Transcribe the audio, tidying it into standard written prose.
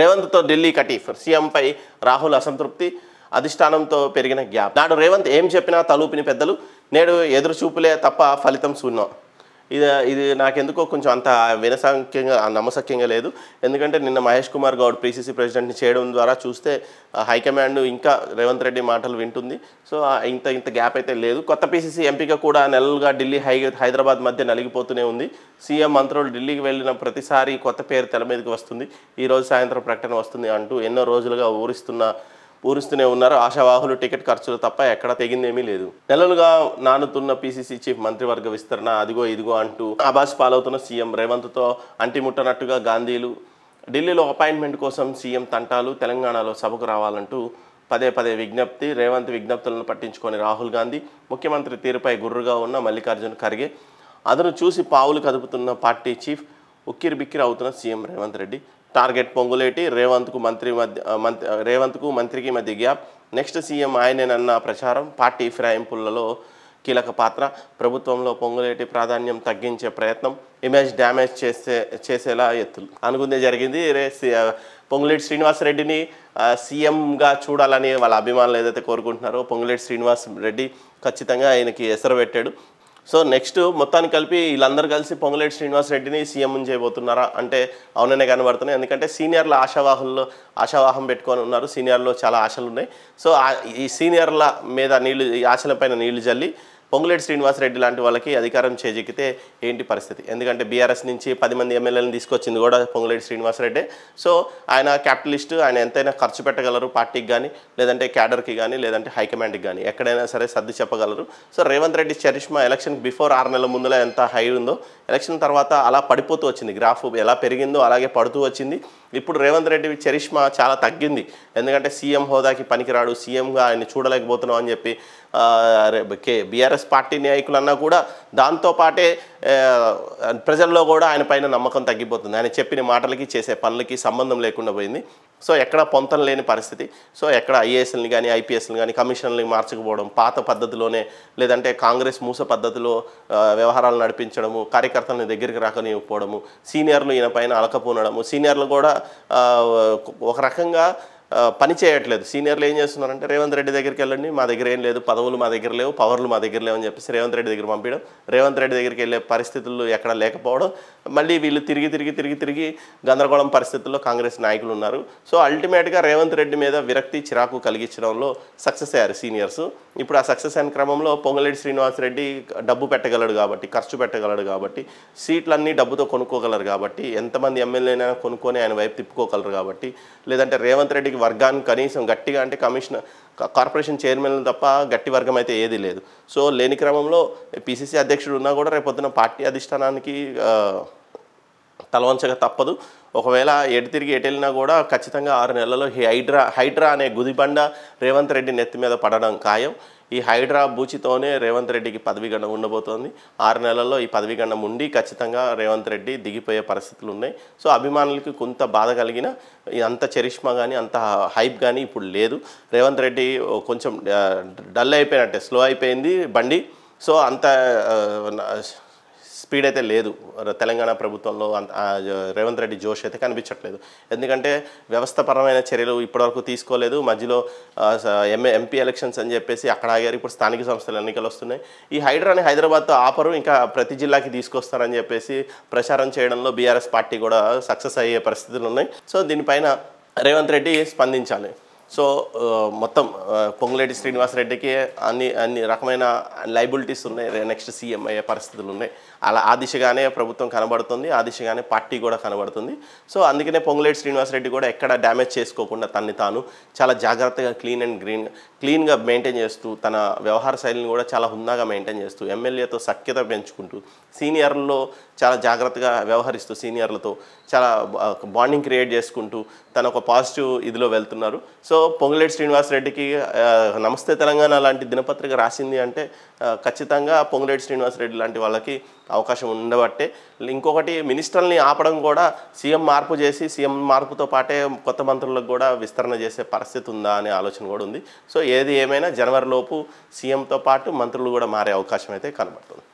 రేవంత్తో ఢిల్లీ కటీఫ్, సీఎంపై రాహుల్ అసంతృప్తి, అధిష్టానంతో పెరిగిన గ్యాప్. నాడు రేవంత్ ఏం చెప్పినా తలూపిని పెద్దలు, నేడు ఎదురు చూపులే తప్ప ఫలితం శూన్యం. ఇది నాకెందుకో కొంచెం అంత నమ్మశక్యంగా లేదు. ఎందుకంటే నిన్న మహేష్ కుమార్ గౌడ్ పీసీసీ ప్రెసిడెంట్ని చేయడం ద్వారా చూస్తే హైకమాండ్ ఇంకా రేవంత్ రెడ్డి మాటలు వింటుంది. సో ఇంత గ్యాప్ అయితే లేదు. కొత్త పీసీసీ ఎంపిక కూడా నెలలుగా ఢిల్లీ హైదరాబాద్ మధ్య నలిగిపోతూనే ఉంది. సీఎం మంత్రులు ఢిల్లీకి వెళ్ళిన ప్రతిసారి కొత్త పేరు తెర మీదకి వస్తుంది. ఈరోజు సాయంత్రం ప్రకటన వస్తుంది అంటూ ఎన్నో రోజులుగా ఊరిస్తూనే ఉన్నారు. ఆశావాహులు టికెట్ ఖర్చులు తప్ప ఎక్కడ తెగిందేమీ లేదు. నెలలుగా నానుతున్న పీసీసీ చీఫ్ మంత్రివర్గ విస్తరణ అదిగో ఇదిగో అంటూ ఆభాస్ పాలవుతున్న సీఎం రేవంత్తో అంటిముట్టనట్టుగా గాంధీలు, ఢిల్లీలో అపాయింట్మెంట్ కోసం సీఎం తంటాలు, తెలంగాణలో సభకు రావాలంటూ పదే విజ్ఞప్తి. రేవంత్ విజ్ఞప్తులను పట్టించుకొని రాహుల్ గాంధీ, ముఖ్యమంత్రి తీరుపై గుర్రుగా ఉన్న మల్లికార్జున ఖర్గే, అదను చూసి పావులు కదుపుతున్న పార్టీ చీఫ్, ఉక్కిరిబిక్కిరి అవుతున్న సీఎం రేవంత్ రెడ్డి. టార్గెట్ పొంగులేటి, రేవంత్కు మంత్రికి మధ్య గ్యాప్, నెక్స్ట్ సీఎం ఆయనేనన్న ప్రచారం, పార్టీ ఫిరాయింపులలో కీలక పాత్ర, ప్రభుత్వంలో పొంగులేటి ప్రాధాన్యం తగ్గించే ప్రయత్నం, ఇమేజ్ డ్యామేజ్ చేసేలా ఎత్తులు. అనుకుందే జరిగింది. పొంగులేటి శ్రీనివాసరెడ్డిని సీఎంగా చూడాలని వాళ్ళ అభిమానులు ఏదైతే కోరుకుంటున్నారో పొంగులేటి శ్రీనివాస్ రెడ్డి ఖచ్చితంగా ఆయనకి ఎసరు పెట్టాడు. సో నెక్స్ట్ మొత్తాన్ని కలిపి వీళ్ళందరూ కలిసి పొంగులేటి శ్రీనివాసరెడ్డిని సీఎం చేయబోతున్నారా అంటే అవుననే కనబడుతున్నాయి. ఎందుకంటే సీనియర్ల ఆశావాహం పెట్టుకొని ఉన్నారు. సీనియర్లో చాలా ఆశలు ఉన్నాయి. సో ఈ సీనియర్ల మీద ఈ ఆశలపైన నీళ్లు జల్లి పొంగులేటి శ్రీనివాసరెడ్డి లాంటి వాళ్ళకి అధికారం చేజెక్కితే ఏంటి పరిస్థితి? ఎందుకంటే బీఆర్ఎస్ నుంచి 10 మంది ఎమ్మెల్యేలను తీసుకొచ్చింది కూడా పొంగులేటి శ్రీనివాసరెడ్డి. సో ఆయన క్యాపిటలిస్ట్, ఆయన ఎంతైనా ఖర్చు పెట్టగలరు పార్టీకి కానీ, లేదంటే క్యాడర్కి కానీ, లేదంటే హైకమాండ్కి కానీ, ఎక్కడైనా సరే సర్ది చెప్పగలరు. So Revanth Reddy charisma election before 6 నెలల ముందులో ఎంత హై ఉందో ఎలక్షన్ తర్వాత అలా పడిపోతూ వచ్చింది. గ్రాఫ్ ఎలా పెరిగిందో అలాగే పడుతూ వచ్చింది. ఇప్పుడు రేవంత్ రెడ్డి చరిష్మా చాలా తగ్గింది. ఎందుకంటే సీఎం హోదాకి పనికిరాడు, సీఎంగా ఆయన చూడలేకపోతున్నాం అని చెప్పి బీఆర్ఎస్ పార్టీ నాయకులన్నా కూడా దాంతోపాటే ప్రజల్లో కూడా ఆయన పైన నమ్మకం తగ్గిపోతుంది. ఆయన చెప్పిన మాటలకి చేసే పనులకి సంబంధం లేకుండా పోయింది. సో ఎక్కడ పొంతం లేని పరిస్థితి. సో ఎక్కడ ఐఏఎస్ని కానీ ఐపీఎస్ని కానీ కమిషన్లని మార్చకపోవడం, పాత పద్ధతిలోనే లేదంటే కాంగ్రెస్ మూస పద్ధతిలో వ్యవహారాలు నడిపించడము, కార్యకర్తలని దగ్గరికి రాకనివ్వకపోవడము, సీనియర్లు ఈయన పైన అలకపోనడము, సీనియర్లు కూడా ఒక రకంగా పని చేయట్లేదు. సీనియర్లు ఏం చేస్తున్నారంటే రేవంత్ రెడ్డి దగ్గరికి వెళ్ళండి, మా దగ్గర ఏం లేదు, పదవులు మా దగ్గర లేవు, పవర్లు మా దగ్గర లేవు అని చెప్పేసి రేవంత్ రెడ్డి దగ్గర పంపించడం, రేవంత్ రెడ్డి దగ్గరికి వెళ్ళే పరిస్థితులు ఎక్కడ లేకపోవడం, మళ్ళీ వీళ్ళు తిరిగి గందరగోళం పరిస్థితుల్లో కాంగ్రెస్ నాయకులు ఉన్నారు. సో అల్టిమేట్గా రేవంత్ రెడ్డి మీద విరక్తి, చిరాకు కలిగించడంలో సక్సెస్ అయ్యారు సీనియర్స్. ఇప్పుడు ఆ సక్సెస్ అయిన క్రమంలో పొంగులేటి శ్రీనివాసరెడ్డి డబ్బు పెట్టగలడు కాబట్టి, ఖర్చు పెట్టగలడు కాబట్టి, సీట్లన్నీ డబ్బుతో కొనుక్కోగలరు కాబట్టి, ఎంతమంది ఎమ్మెల్యేనైనా కొనుక్కొని ఆయన వైపు తిప్పుకోగలరు కాబట్టి, లేదంటే రేవంత్ రెడ్డికి వర్గాన్ని కనీసం గట్టిగా అంటే కార్పొరేషన్ చైర్మన్ తప్ప గట్టి వర్గం అయితే ఏది లేదు. సో లేని క్రమంలో పీసీసీ అధ్యక్షుడు ఉన్నా కూడా రేపొద్దున పార్టీ అధిష్టానానికి తలవంచక తప్పదు. ఒకవేళ ఎటు వెళ్ళినా కూడా ఖచ్చితంగా 6 నెలల్లో హైడ్రా అనే గుదిబండ రేవంత్ రెడ్డి నెత్తి మీద పడడం ఖాయం. ఈ హైడ్రా బూచితోనే రేవంత్ రెడ్డికి పదవీగండం ఉండబోతోంది. 6 నెలల్లో ఈ పదవీగండం ఉండి ఖచ్చితంగా రేవంత్ రెడ్డి దిగిపోయే పరిస్థితులు ఉన్నాయి. సో అభిమానులకి కొంత బాధ కలిగిన అంత చరిష్మా కానీ అంత హైప్ కానీ ఇప్పుడు లేదు. రేవంత్ రెడ్డి కొంచెం డల్ అయిపోయినట్టే, స్లో అయిపోయింది బండి. సో అంత స్పీడ్ అయితే లేదు తెలంగాణ ప్రభుత్వంలో. రేవంత్ రెడ్డి జోష్ అయితే కనిపించట్లేదు. ఎందుకంటే వ్యవస్థపరమైన చర్యలు ఇప్పటివరకు తీసుకోలేదు. మధ్యలో ఎంపీ ఎలక్షన్స్ అని చెప్పేసి అక్కడ ఆగారు. ఇప్పుడు స్థానిక సంస్థల ఎన్నికలు వస్తున్నాయి. ఈ హైడ్రాని హైదరాబాద్తో ఆపరు, ఇంకా ప్రతి జిల్లాకి తీసుకొస్తారని చెప్పేసి ప్రచారం చేయడంలో బీఆర్ఎస్ పార్టీ కూడా సక్సెస్ అయ్యే పరిస్థితులు ఉన్నాయి. సో దీనిపైన రేవంత్ రెడ్డి స్పందించాలి. సో మొత్తం పొంగులేటి శ్రీనివాసరెడ్డికి అన్ని రకమైన లైబిలిటీస్ ఉన్నాయి. నెక్స్ట్ సీఎం అయ్యే పరిస్థితులు ఉన్నాయి. అలా ఆ దిశగానే ప్రభుత్వం కనబడుతుంది, ఆ దిశగానే పార్టీ కూడా కనబడుతుంది. సో అందుకనే పొంగులేటి శ్రీనివాసరెడ్డి కూడా ఎక్కడ డ్యామేజ్ చేసుకోకుండా తన్ని తాను చాలా జాగ్రత్తగా క్లీన్గా మెయింటైన్ చేస్తూ, తన వ్యవహార శైలిని కూడా చాలా హుందాగా మెయింటైన్ చేస్తూ, ఎమ్మెల్యేతో సఖ్యత పెంచుకుంటూ, సీనియర్లలో చాలా జాగ్రత్తగా వ్యవహరిస్తూ, సీనియర్లతో చాలా బాండింగ్ క్రియేట్ చేసుకుంటూ తన ఒక పాజిటివ్ ఇదిలో వెళ్తున్నారు. సో పొంగులేటి శ్రీనివాసరెడ్డికి నమస్తే తెలంగాణ లాంటి దినపత్రిక రాసింది అంటే ఖచ్చితంగా పొంగులేటి శ్రీనివాసరెడ్డి లాంటి వాళ్ళకి అవకాశం ఉండబట్టే. ఇంకొకటి మినిస్టర్ని ఆపడం కూడా సీఎం మార్పు చేసి సీఎం మార్పుతో పాటే కొత్త మంత్రులకు కూడా విస్తరణ చేసే పరిస్థితి ఉందా అనే ఆలోచన కూడా ఉంది. సో ఏది ఏమైనా జనవరిలోపు సీఎంతో పాటు మంత్రులు కూడా మారే అవకాశం అయితే కనబడుతుంది.